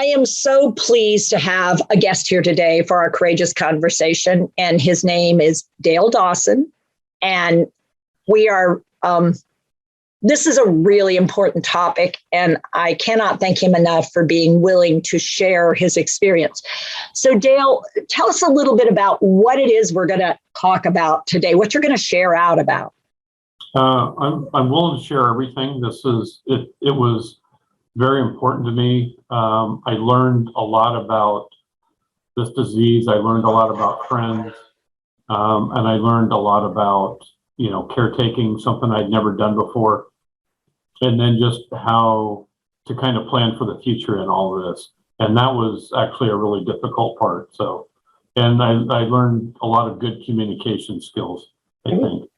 I am so pleased to have a guest here today for our courageous conversation, and his name is Dale Dawson. And we are, this is a really important topic, and I cannot thank him enough for being willing to share his experience. So Dale, tell us a little bit about what it is we're going to talk about today, what you're going to share out about. I'm willing to share everything. It was very important to me. I learned a lot about this disease. I learned a lot about friends, and I learned a lot about, caretaking, something I'd never done before, and then just how to kind of plan for the future in all of this. And that was actually a really difficult part. So, and I learned a lot of good communication skills, I think.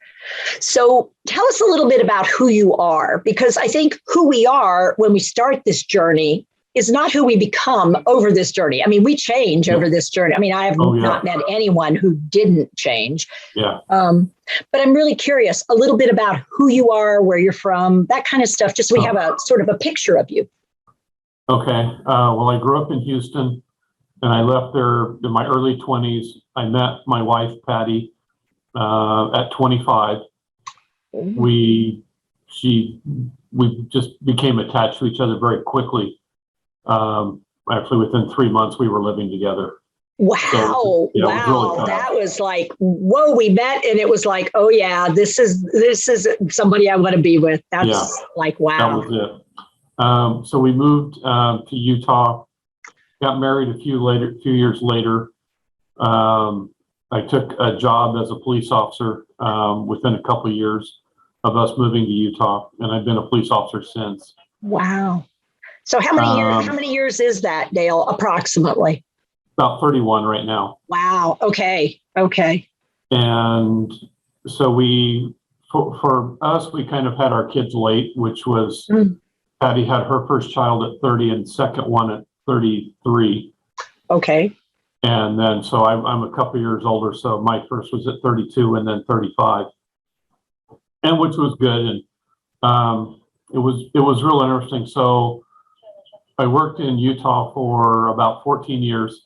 So tell us a little bit about who you are, because I think who we are when we start this journey is not who we become over this journey. I mean, we change over this journey. I mean, I have not met anyone who didn't change. Yeah. But I'm really curious a little bit about who you are, where you're from, that kind of stuff, just so we have a sort of a picture of you. Okay. Well, I grew up in Houston, and I left there in my early 20s. I met my wife, Patty, at 25. We just became attached to each other very quickly. Actually, within 3 months, we were living together. Wow. So, wow. Really that was like, whoa, we met and it was like, oh yeah, this is somebody I want to be with. That's like, wow. That was it. So we moved to Utah, got married a few years later. I took a job as a police officer within a couple of years of us moving to Utah, and I've been a police officer since. Wow. So how many years is that, Dale, approximately? About 31 right now. Wow. Okay. And so for us, we kind of had our kids late, which was Patty had her first child at 30 and second one at 33. Okay. And then, so I'm a couple years older. So my first was at 32 and then 35, and which was good. And it was real interesting. So I worked in Utah for about 14 years,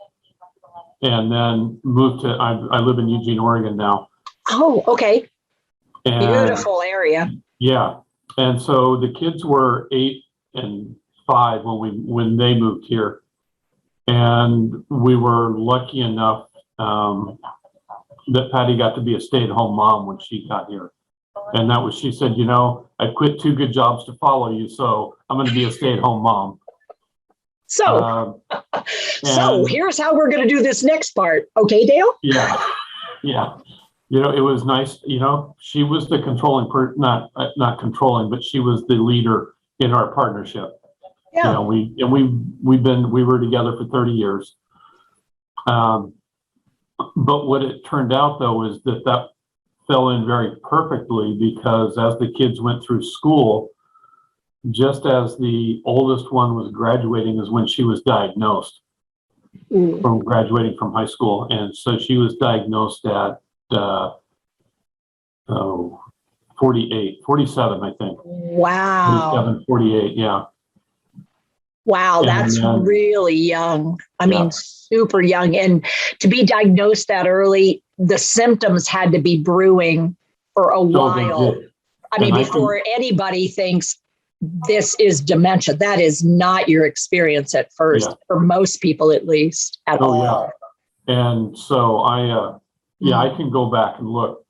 and then moved to, I live in Eugene, Oregon now. Oh, okay. And beautiful area. Yeah. And so the kids were 8 and 5 when they moved here. And we were lucky enough that Patty got to be a stay-at-home mom when she got here. And that was, she said, I quit 2 good jobs to follow you, so I'm going to be a stay-at-home mom. So, so here's how we're going to do this next part. Okay, Dale? Yeah. It was nice. She was the controlling not controlling, but she was the leader in our partnership. Yeah. We were together for 30 years. But what it turned out though is that fell in very perfectly, because as the kids went through school, just as the oldest one was graduating is when she was diagnosed from graduating from high school. And so she was diagnosed at 47, I think. Wow. 47, 48, yeah. Wow, that's really young. I mean, super young. And to be diagnosed that early, the symptoms had to be brewing for a while. I mean, before anybody thinks this is dementia. That is not your experience at first, for most people at least, at all. Yeah. And so I can go back and look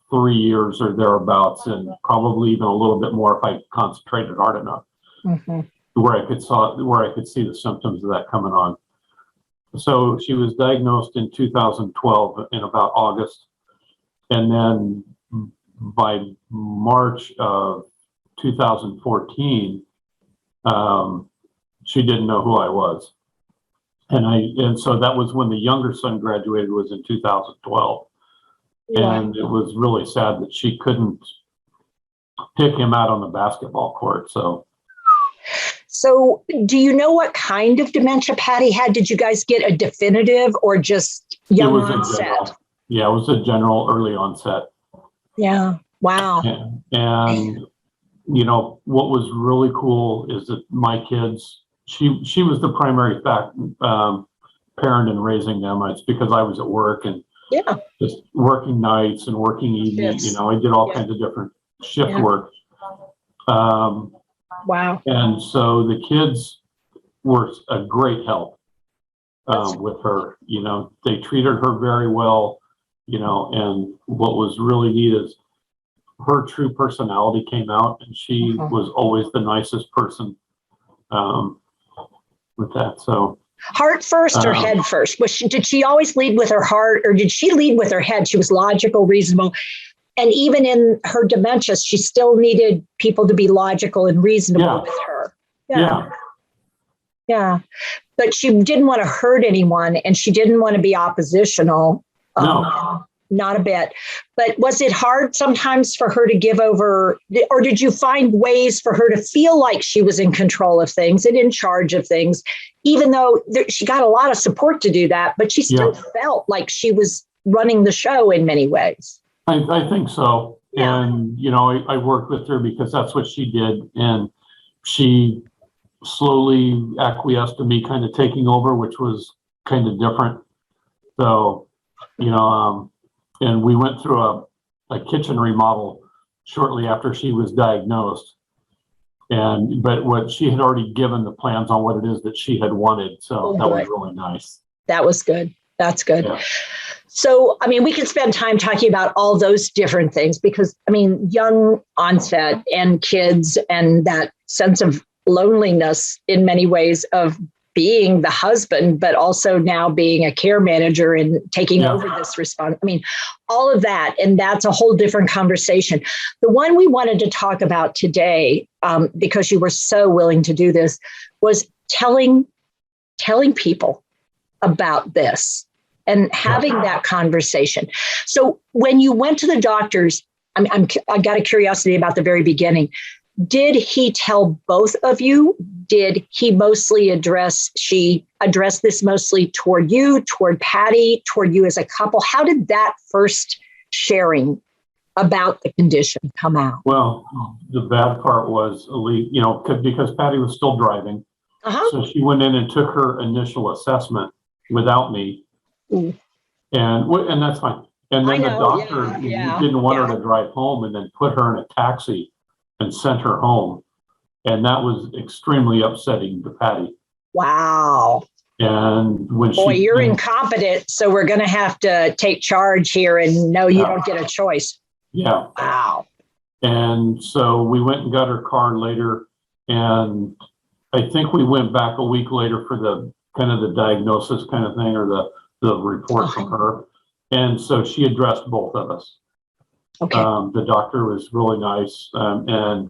3 years or thereabouts, and probably even a little bit more if I concentrated hard enough. Mm-hmm. Where I could see the symptoms of that coming on. So she was diagnosed in 2012 in about August, and then by March of 2014, she didn't know who I was, and so that was when the younger son graduated, was in 2012, and it was really sad that she couldn't pick him out on the basketball court. So do you know what kind of dementia Patty had? Did you guys get a definitive or just young onset? Yeah, it was a general early onset. Yeah. Wow. And what was really cool is that my kids, she was the primary parent in raising them. It's because I was at work and just working nights and working evenings. You know, I did all kinds of different shift work. Wow. And so the kids were a great help with her. You know, they treated her very well, you know, and what was really neat is her true personality came out, and she was always the nicest person with that. So heart first or head first? Did she always lead with her heart, or did she lead with her head? She was logical, reasonable. And even in her dementia, she still needed people to be logical and reasonable with her. Yeah. But she didn't want to hurt anyone, and she didn't want to be oppositional. No. Not a bit. But was it hard sometimes for her to give over, or did you find ways for her to feel like she was in control of things and in charge of things, even though she got a lot of support to do that, but she still felt like she was running the show in many ways? I think so. Yeah. And, you know, I worked with her because that's what she did. And she slowly acquiesced to me kind of taking over, which was kind of different. So, you know, and we went through a kitchen remodel shortly after she was diagnosed. But what she had already given the plans on what it is that she had wanted. So that was really nice. That was good. That's good. Yeah. So, I mean, we can spend time talking about all those different things because, I mean, young onset and kids and that sense of loneliness in many ways of being the husband, but also now being a care manager and taking over this response. I mean, all of that. And that's a whole different conversation. The one we wanted to talk about today, because you were so willing to do this, was telling people about this and having that conversation. So when you went to the doctors, I got a curiosity about the very beginning. Did he tell both of you? Did he mostly address this mostly toward you, toward Patty, toward you as a couple? How did that first sharing about the condition come out? Well, the bad part was, you know, because Patty was still driving. So she went in and took her initial assessment without me. And that's fine. And then the doctor didn't want her to drive home and then put her in a taxi and sent her home. And that was extremely upsetting to Patty. Wow. And when you're incompetent, so we're going to have to take charge here, and no, you don't get a choice. Yeah. Wow. And so we went and got her car later, and I think we went back a week later for the kind of the diagnosis kind of thing, or the report from her. And so she addressed both of us. Okay. The doctor was really nice, and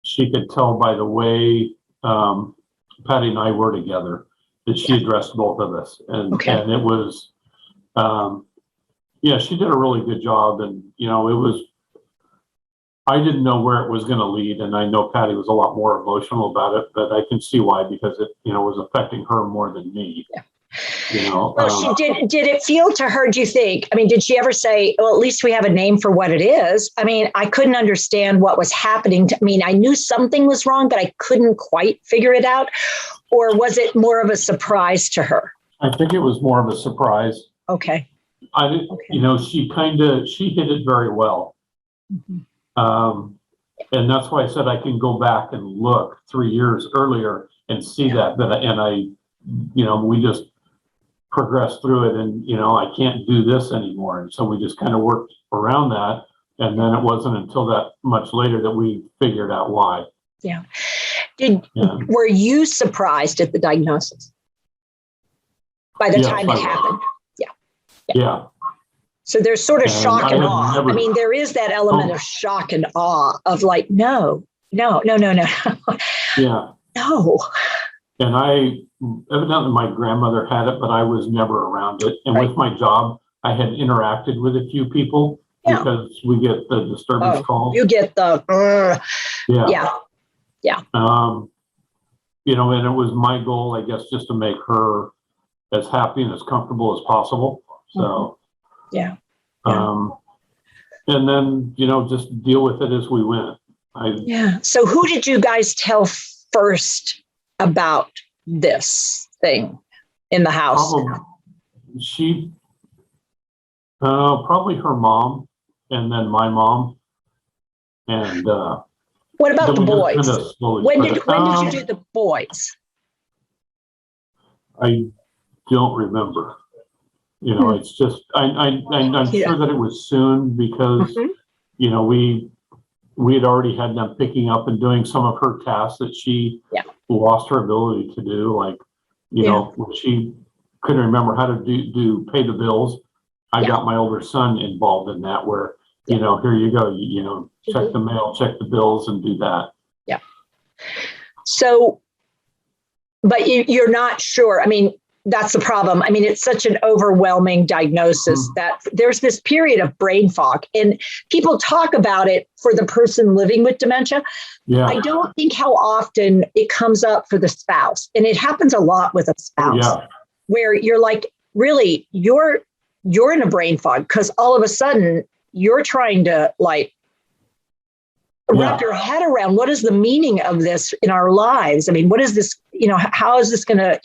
she could tell by the way Patty and I were together that she addressed both of us. And it was, she did a really good job. And, you know, I didn't know where it was going to lead. And I know Patty was a lot more emotional about it, but I can see why, because it, you know, was affecting her more than me. Yeah. You know, well, did it feel to her, do you think? I mean, did she ever say, well, at least we have a name for what it is? I mean, I couldn't understand what was happening. I knew something was wrong, but I couldn't quite figure it out. Or was it more of a surprise to her? I think it was more of a surprise. Okay. You know, she hit it very well. Mm-hmm. And that's why I said I can go back and look 3 years earlier and see you know, we just progressed through it, and, you know, I can't do this anymore. And so we just kind of worked around that. And then it wasn't until that much later that we figured out why. Yeah. Were you surprised at the diagnosis by the time it happened? Yeah. So there's sort of shock and awe. I mean, there is that element of shock and awe of like, no. Yeah. No. And evidently my grandmother had it, but I was never around it. And with my job, I had interacted with a few people because we get the disturbance calls. You get the, Yeah. You know, and it was my goal, I guess, just to make her as happy and as comfortable as possible. So, and then, you know, just deal with it as we went. So who did you guys tell first about this thing in the house? Probably her mom, and then my mom, and what about the boys? When did you do the boys? I don't remember. It's just I'm sure that it was soon because we had already had them picking up and doing some of her tasks that she lost her ability to do, like when she couldn't remember how to pay the bills. I got my older son involved in that, where here you go, check the mail, check the bills, and do that. Yeah. So, but you're not sure. I mean, that's the problem. I mean, it's such an overwhelming diagnosis that there's this period of brain fog, and people talk about it for the person living with dementia. Yeah. I don't think how often it comes up for the spouse, and it happens a lot with a spouse, where you're like, really, you're in a brain fog because all of a sudden you're trying to wrap your head around what is the meaning of this in our lives. I mean, what is this, how is this going to,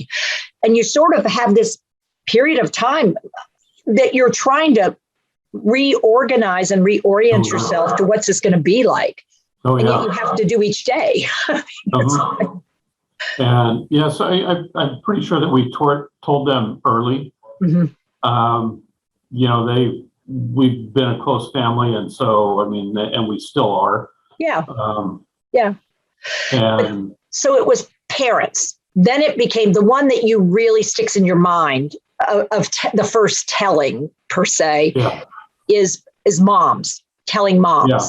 and you sort of have this period of time that you're trying to reorganize and reorient yourself to what's this going to be like. And yet you have to do each day. And yes, I'm pretty sure that we told them early. We've been a close family, and so and we still are. Yeah. And so it was parents. Then it became the one that you really sticks in your mind of the first telling per se is moms, telling moms. Yeah.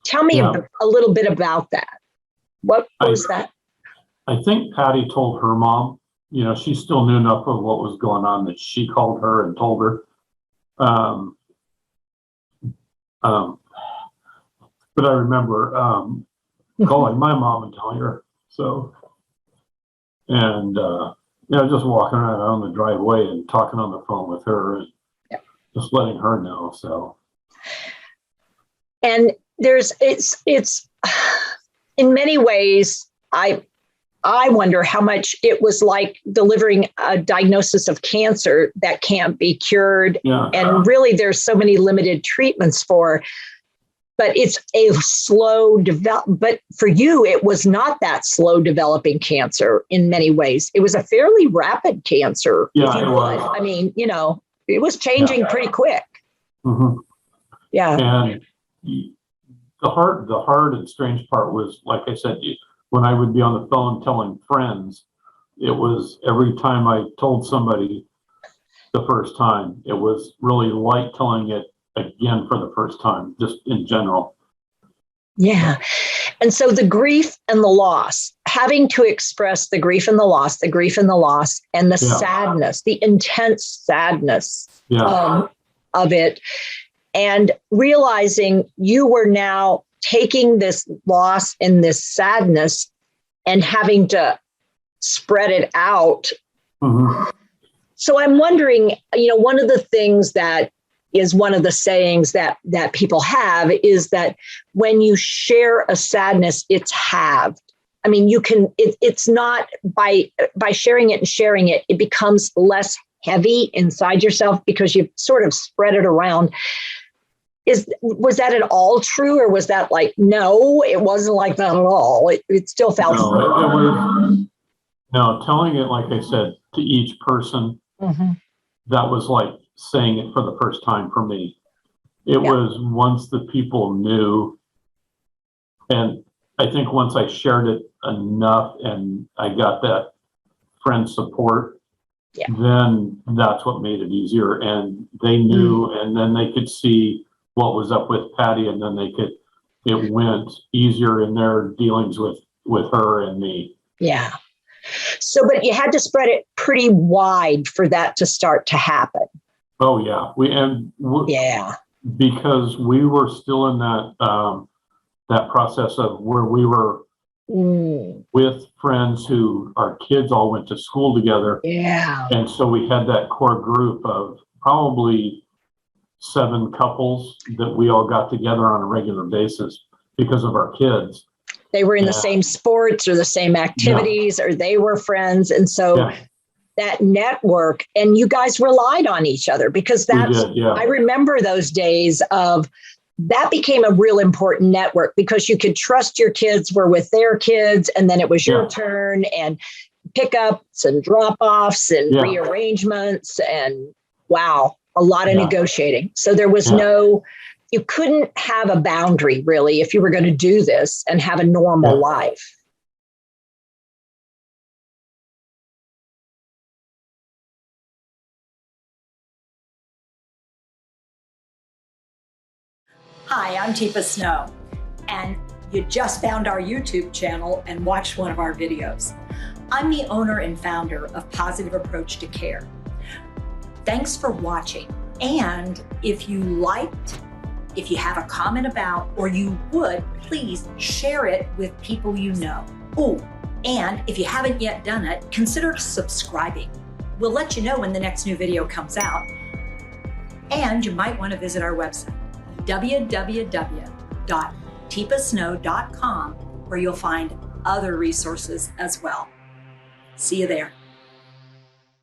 Tell me a little bit about that. What was that? I think Patty told her mom. She still knew enough of what was going on that she called her and told her. But I remember calling my mom and telling her. So, and just walking around on the driveway and talking on the phone with her and just letting her know. So, and it's in many ways, I wonder how much it was like delivering a diagnosis of cancer that can't be cured. Yeah. And really, there's so many limited treatments for, but it's a slow but for you, it was not that slow developing cancer in many ways. It was a fairly rapid cancer. Yeah, it was. I mean, it was changing pretty quick. Yeah. And the hard and strange part was, like I said, when I would be on the phone telling friends, it was every time I told somebody the first time, it was really like telling it again for the first time, just in general. Yeah. And so the grief and the loss, having to express the grief and the loss, and the sadness, the intense sadness of it, and realizing you were now taking this loss and this sadness and having to spread it out. So I'm wondering, one of the things that is one of the sayings that people have is that when you share a sadness, it's halved. I mean, it's not by sharing it, it becomes less heavy inside yourself because you've sort of spread it around. Was that at all true, or was that no, it wasn't like that at all? It still felt. No, telling it, like I said, to each person, that was like saying it for the first time for me. It was once the people knew, and I think once I shared it enough and I got that friend support, then that's what made it easier. And they knew, and then they could see what was up with Patty, and then it went easier in their dealings with her and me. Yeah. So, but you had to spread it pretty wide for that to start to happen. Oh yeah. Because we were still in that process of where we were with friends who our kids all went to school together. Yeah. And so we had that core group of probably 7 couples that we all got together on a regular basis because of our kids. They were in the same sports or the same activities, or they were friends. And so that network, and you guys relied on each other, because I remember those days of that became a real important network, because you could trust your kids were with their kids, and then it was your turn, and pickups and drop-offs and rearrangements, and wow, a lot of negotiating. So there was you couldn't have a boundary really if you were going to do this and have a normal life. Hi, I'm Teepa Snow, and you just found our YouTube channel and watched one of our videos. I'm the owner and founder of Positive Approach to Care. Thanks for watching. And if you liked, if you have a comment about, or you would, please share it with people you know. Oh, and if you haven't yet done it, consider subscribing. We'll let you know when the next new video comes out. And you might want to visit our website, www.teepasnow.com, where you'll find other resources as well. See you there.